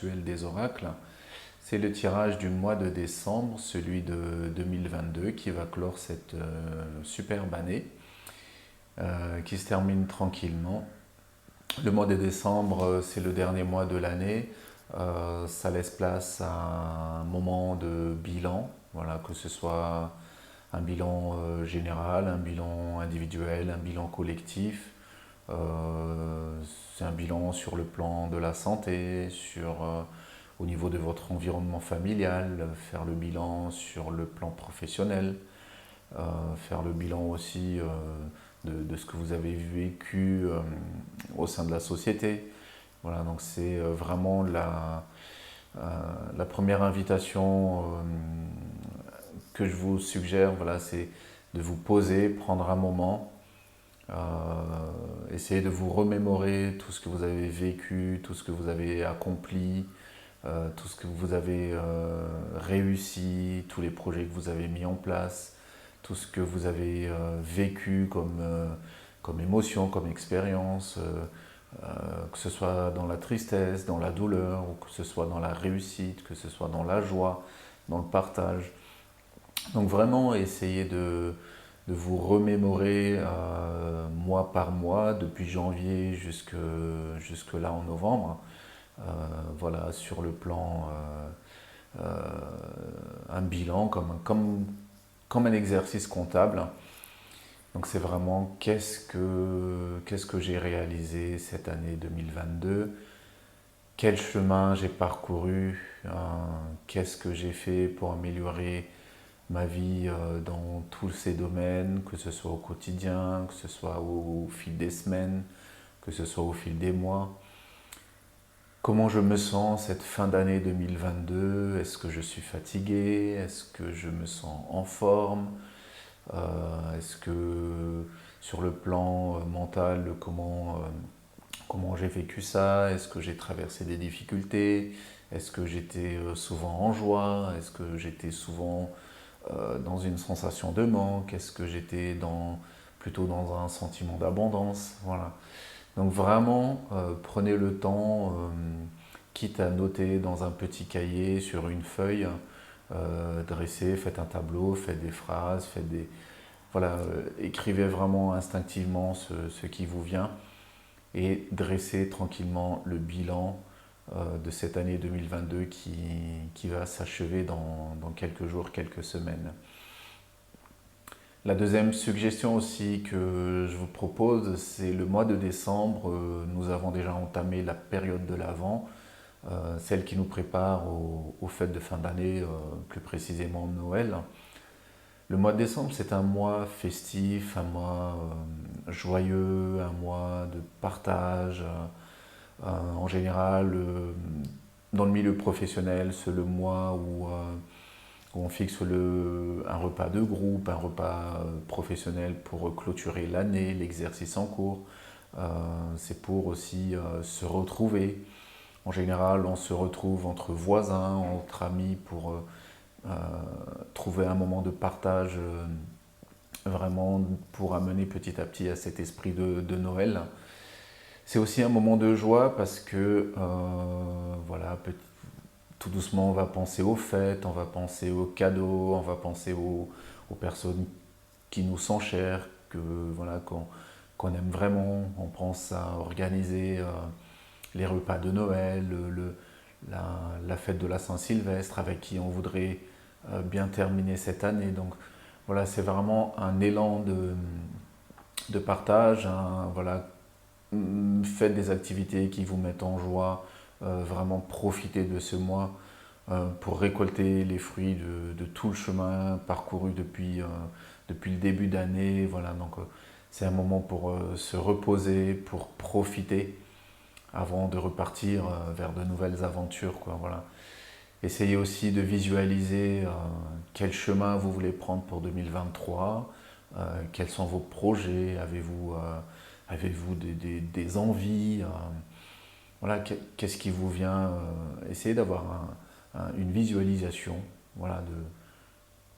mensuel des oracles. C'est le tirage du mois de décembre, celui de 2022, qui va clore cette superbe année, qui se termine tranquillement. Le mois de décembre, c'est le dernier mois de l'année. Ça laisse place à un moment de bilan, voilà, que ce soit un bilan général, un bilan individuel, un bilan collectif. C'est un bilan sur le plan de la santé, au niveau de votre environnement familial, faire le bilan sur le plan professionnel, faire le bilan aussi de ce que vous avez vécu au sein de la société. Voilà, donc c'est vraiment la première invitation que je vous suggère, voilà, c'est de vous poser, prendre un moment, essayer de vous remémorer tout ce que vous avez vécu, tout ce que vous avez accompli, tout ce que vous avez réussi, tous les projets que vous avez mis en place, tout ce que vous avez vécu comme émotion, comme expérience, que ce soit dans la tristesse, dans la douleur, ou que ce soit dans la réussite, que ce soit dans la joie, dans le partage. Donc vraiment essayer de vous remémorer mois par mois, depuis janvier jusque là en novembre, voilà, sur le plan, un bilan comme un exercice comptable. Donc c'est vraiment qu'est-ce que j'ai réalisé cette année 2022, quel chemin j'ai parcouru, qu'est-ce que j'ai fait pour améliorer ma vie dans tous ces domaines, que ce soit au quotidien, que ce soit au fil des semaines, que ce soit au fil des mois. Comment je me sens cette fin d'année 2022? Est-ce que je suis fatigué? Est-ce que je me sens en forme? Est-ce que sur le plan mental, comment j'ai vécu ça? Est-ce que j'ai traversé des difficultés? Est-ce que j'étais souvent en joie? Est-ce que j'étais souvent dans une sensation de manque? Est-ce que j'étais plutôt dans un sentiment d'abondance? Voilà. Donc vraiment, prenez le temps, quitte à noter dans un petit cahier, sur une feuille, dressez, faites un tableau, faites des phrases, voilà, écrivez vraiment instinctivement ce qui vous vient et dressez tranquillement le bilan de cette année 2022 qui va s'achever dans quelques jours, quelques semaines. La deuxième suggestion aussi que je vous propose, c'est le mois de décembre. Nous avons déjà entamé la période de l'Avent, celle qui nous prépare aux fêtes de fin d'année, plus précisément Noël. Le mois de décembre, c'est un mois festif, un mois joyeux, un mois de partage. En général, dans le milieu professionnel, c'est le mois où on fixe un repas de groupe, un repas professionnel pour clôturer l'année, l'exercice en cours. C'est pour aussi se retrouver. En général, on se retrouve entre voisins, entre amis pour trouver un moment de partage, vraiment pour amener petit à petit à cet esprit de Noël. C'est aussi un moment de joie parce que voilà, tout doucement on va penser aux fêtes, on va penser aux cadeaux, on va penser aux personnes qui nous sont chères, voilà, qu'on aime vraiment. On pense à organiser les repas de Noël, la fête de la Saint-Sylvestre avec qui on voudrait bien terminer cette année. Donc voilà, c'est vraiment un élan de partage, voilà, faites des activités qui vous mettent en joie, vraiment profitez de ce mois pour récolter les fruits de tout le chemin parcouru depuis le début d'année. Voilà, donc c'est un moment pour se reposer, pour profiter avant de repartir vers de nouvelles aventures, quoi, voilà. Essayez aussi de visualiser quel chemin vous voulez prendre pour 2023, quels sont vos projets, avez-vous des envies, voilà, qu'est-ce qui vous vient. Essayez d'avoir une visualisation, voilà, de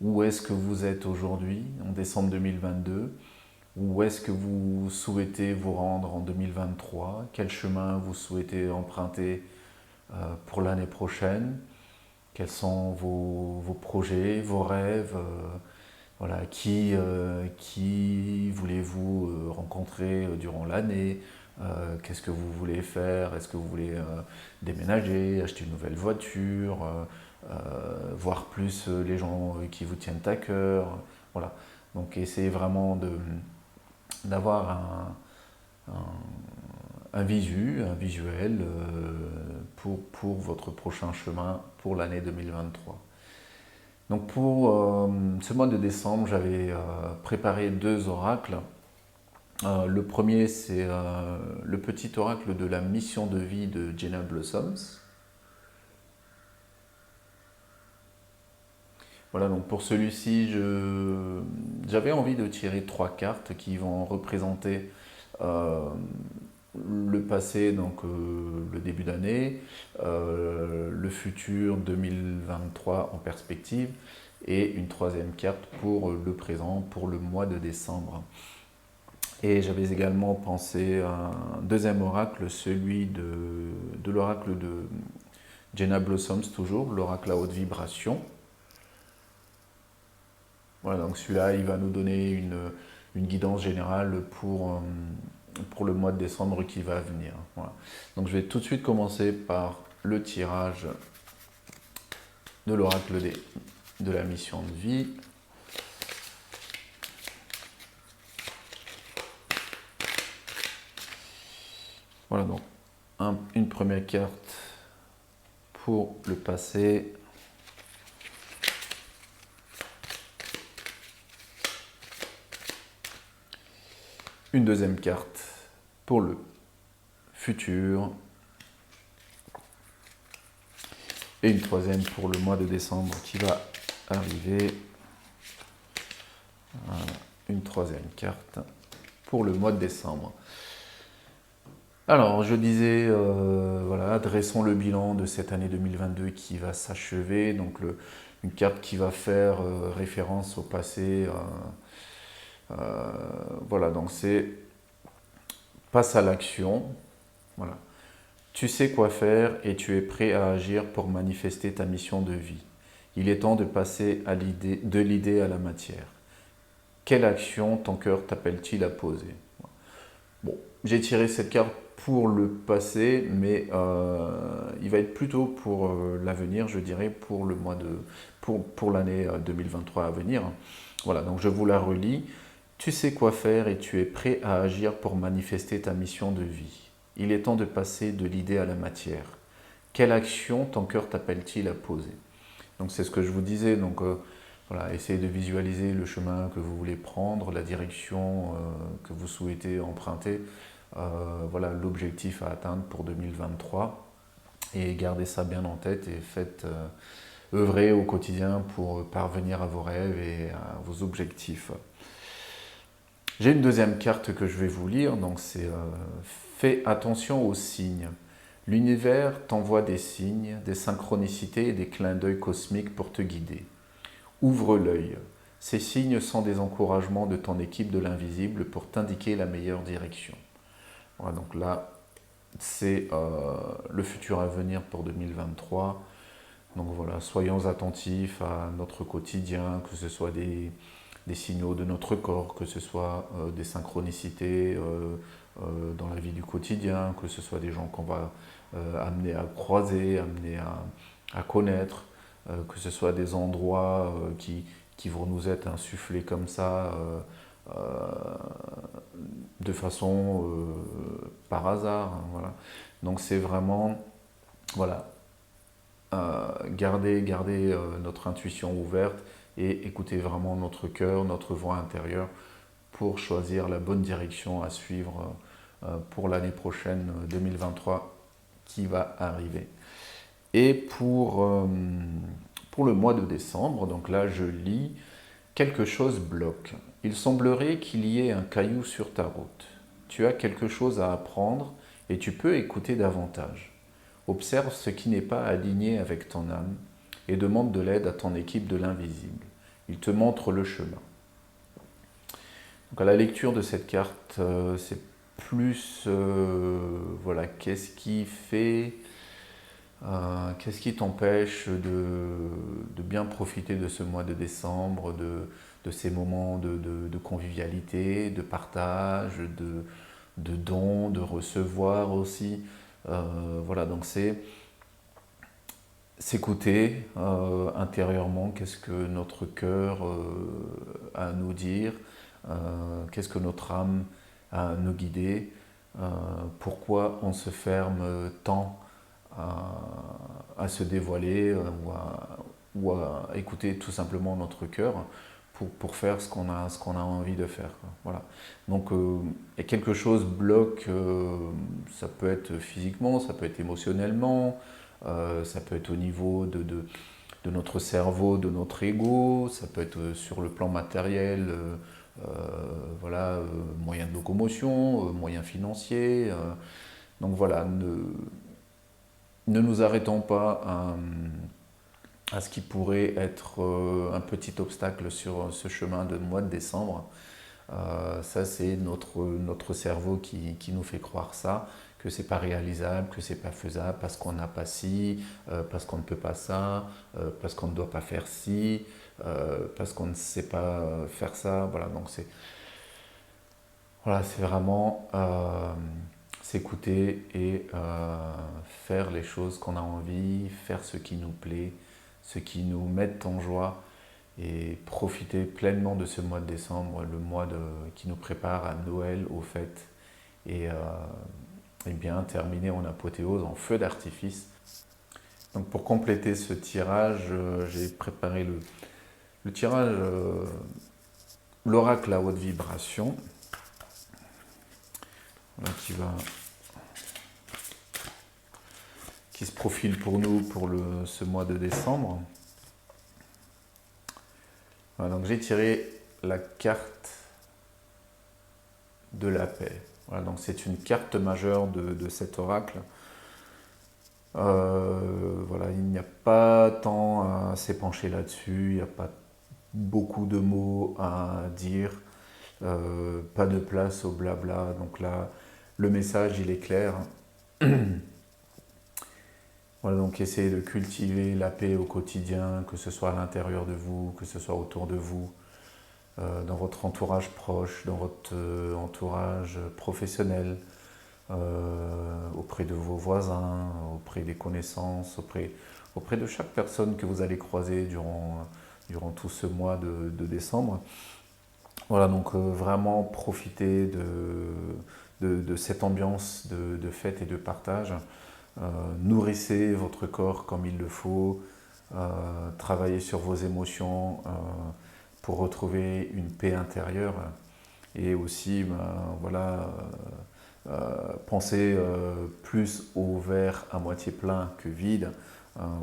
où est-ce que vous êtes aujourd'hui, en décembre 2022, où est-ce que vous souhaitez vous rendre en 2023, quel chemin vous souhaitez emprunter pour l'année prochaine. Quels sont vos projets, vos rêves, voilà, qui voulez-vous rencontrer durant l'année, qu'est-ce que vous voulez faire, est-ce que vous voulez déménager, acheter une nouvelle voiture, voir plus les gens qui vous tiennent à cœur, voilà. Donc essayez vraiment d'avoir un visuel pour votre prochain chemin pour l'année 2023. Donc pour ce mois de décembre, j'avais préparé 2 oracles. Le premier, c'est le petit oracle de la mission de vie de Jenna Blossoms. Voilà, donc pour celui-ci, j'avais envie de tirer 3 cartes qui vont représenter euh, le passé, donc le début d'année, le futur 2023 en perspective, et une troisième carte pour le présent, pour le mois de décembre. Et j'avais également pensé à un deuxième oracle, celui de l'oracle de Jenna Blossoms, toujours, l'oracle à haute vibration. Voilà, donc celui-là, il va nous donner une guidance générale pour le mois de décembre qui va venir. Voilà. Donc je vais tout de suite commencer par le tirage de l'oracle de la mission de vie. Voilà, donc une première carte pour le passé. Une deuxième carte pour le futur. Et une troisième pour le mois de décembre qui va arriver. Voilà, une troisième carte pour le mois de décembre. Alors, je disais, voilà, dressons le bilan de cette année 2022 qui va s'achever. Donc, une carte qui va faire référence au passé. Voilà, donc c'est passe à l'action. Voilà. Tu sais quoi faire et tu es prêt à agir pour manifester ta mission de vie. Il est temps de passer de l'idée à la matière. Quelle action ton cœur t'appelle-t-il à poser? Bon, j'ai tiré cette carte pour le passé, mais il va être plutôt pour l'avenir, je dirais, pour l'année 2023 à venir. Voilà, donc je vous la relis. Tu sais quoi faire et tu es prêt à agir pour manifester ta mission de vie. Il est temps de passer de l'idée à la matière. Quelle action ton cœur t'appelle-t-il à poser? Donc c'est ce que je vous disais, donc voilà, essayez de visualiser le chemin que vous voulez prendre, la direction que vous souhaitez emprunter, voilà l'objectif à atteindre pour 2023, et gardez ça bien en tête et faites œuvrer au quotidien pour parvenir à vos rêves et à vos objectifs. J'ai une deuxième carte que je vais vous lire, donc c'est fais attention aux signes. L'univers t'envoie des signes, des synchronicités et des clins d'œil cosmiques pour te guider. Ouvre l'œil. Ces signes sont des encouragements de ton équipe de l'invisible pour t'indiquer la meilleure direction. Voilà, donc là, c'est le futur à venir pour 2023. Donc voilà, soyons attentifs à notre quotidien, que ce soit des signaux de notre corps, que ce soit des synchronicités dans la vie du quotidien, que ce soit des gens qu'on va amener à croiser, amener à connaître, que ce soit des endroits qui vont nous être insufflés comme ça de façon par hasard. Hein, voilà. Donc c'est vraiment, voilà, garder notre intuition ouverte et écouter vraiment notre cœur, notre voix intérieure pour choisir la bonne direction à suivre pour l'année prochaine 2023 qui va arriver. Et pour le mois de décembre, donc là je lis quelque chose bloque. Il semblerait qu'il y ait un caillou sur ta route. Tu as quelque chose à apprendre et tu peux écouter davantage. Observe ce qui n'est pas aligné avec ton âme et demande de l'aide à ton équipe de l'invisible. Il te montre le chemin. Donc à la lecture de cette carte, c'est plus, voilà, qu'est-ce qui fait Qu'est-ce qui t'empêche de bien profiter de ce mois de décembre, de ces moments de convivialité, de partage, de dons, de recevoir aussi. Voilà, donc c'est s'écouter intérieurement, qu'est-ce que notre cœur a à nous dire, qu'est-ce que notre âme a à nous guider, pourquoi on se ferme tant à se dévoiler ou à écouter tout simplement notre cœur pour faire ce qu'on a envie de faire, quoi. Voilà. Donc, et quelque chose bloque, ça peut être physiquement, ça peut être émotionnellement, ça peut être au niveau de notre cerveau, de notre ego, ça peut être sur le plan matériel, voilà, moyens de locomotion, moyens financiers. Donc voilà, ne nous arrêtons pas à ce qui pourrait être un petit obstacle sur ce chemin de mois de décembre. Ça, c'est notre cerveau qui nous fait croire ça, que c'est pas réalisable, que c'est pas faisable, parce qu'on n'a pas ci, parce qu'on ne peut pas ça, parce qu'on ne doit pas faire ci, parce qu'on ne sait pas faire ça. Voilà, donc c'est vraiment s'écouter et faire les choses qu'on a envie, faire ce qui nous plaît, ce qui nous met en joie et profiter pleinement de ce mois de décembre, le mois qui nous prépare à Noël, aux fêtes et bien terminer en apothéose, en feu d'artifice. Donc pour compléter ce tirage, j'ai préparé le tirage, l'oracle à haute vibration, voilà, qui se profile pour nous pour ce mois de décembre. Voilà, donc j'ai tiré la carte de la paix. Voilà, donc c'est une carte majeure de cet oracle. Voilà, il n'y a pas tant à s'épancher là-dessus, il n'y a pas beaucoup de mots à dire, pas de place au blabla. Donc là, le message, il est clair. Voilà, donc essayez de cultiver la paix au quotidien, que ce soit à l'intérieur de vous, que ce soit autour de vous, dans votre entourage proche, dans votre entourage professionnel, auprès de vos voisins, auprès des connaissances, auprès de chaque personne que vous allez croiser durant tout ce mois de décembre. Voilà, donc vraiment profitez de cette ambiance de fête et de partage. Nourrissez votre corps comme il le faut, travaillez sur vos émotions pour retrouver une paix intérieure et aussi voilà, pensez plus au verre à moitié plein que vide.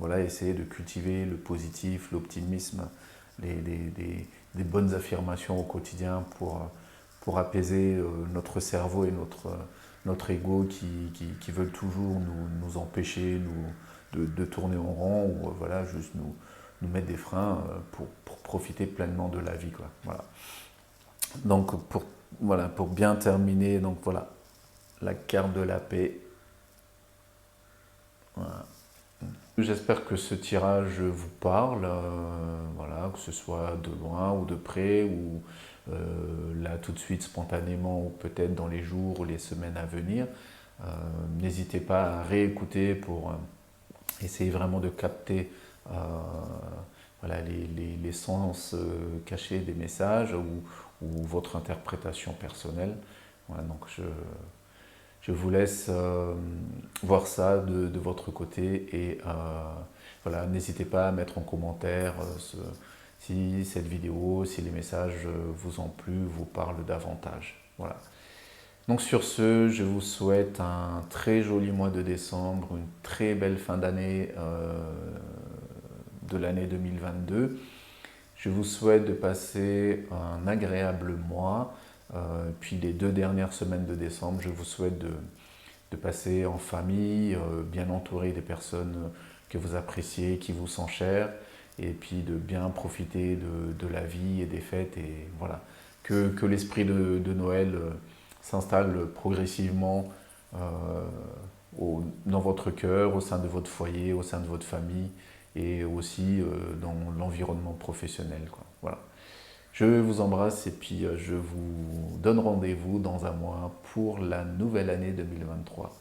Voilà, essayez de cultiver le positif, l'optimisme, des bonnes affirmations au quotidien pour apaiser notre cerveau et notre ego qui veulent toujours nous empêcher de tourner en rond ou voilà, juste nous mettre des freins pour profiter pleinement de la vie, quoi. Voilà. Donc pour bien terminer, donc voilà, la carte de la paix. Voilà. J'espère que ce tirage vous parle, voilà, que ce soit de loin ou de près, ou là tout de suite spontanément, ou peut-être dans les jours ou les semaines à venir. N'hésitez pas à réécouter pour essayer vraiment de capter voilà, les sens cachés des messages ou votre interprétation personnelle. Voilà, donc je vous laisse voir ça de votre côté et voilà, n'hésitez pas à mettre en commentaire si cette vidéo, si les messages vous ont plu, vous parlent davantage. Voilà. Donc sur ce, je vous souhaite un très joli mois de décembre, une très belle fin d'année de l'année 2022. Je vous souhaite de passer un agréable mois. Puis les 2 dernières semaines de décembre, je vous souhaite de passer en famille, bien entouré des personnes que vous appréciez, qui vous sont chères, et puis de bien profiter de la vie et des fêtes. Et voilà, que l'esprit de Noël s'installe progressivement dans votre cœur, au sein de votre foyer, au sein de votre famille et aussi dans l'environnement professionnel, quoi. Voilà. Je vous embrasse et puis je vous donne rendez-vous dans un mois pour la nouvelle année 2023.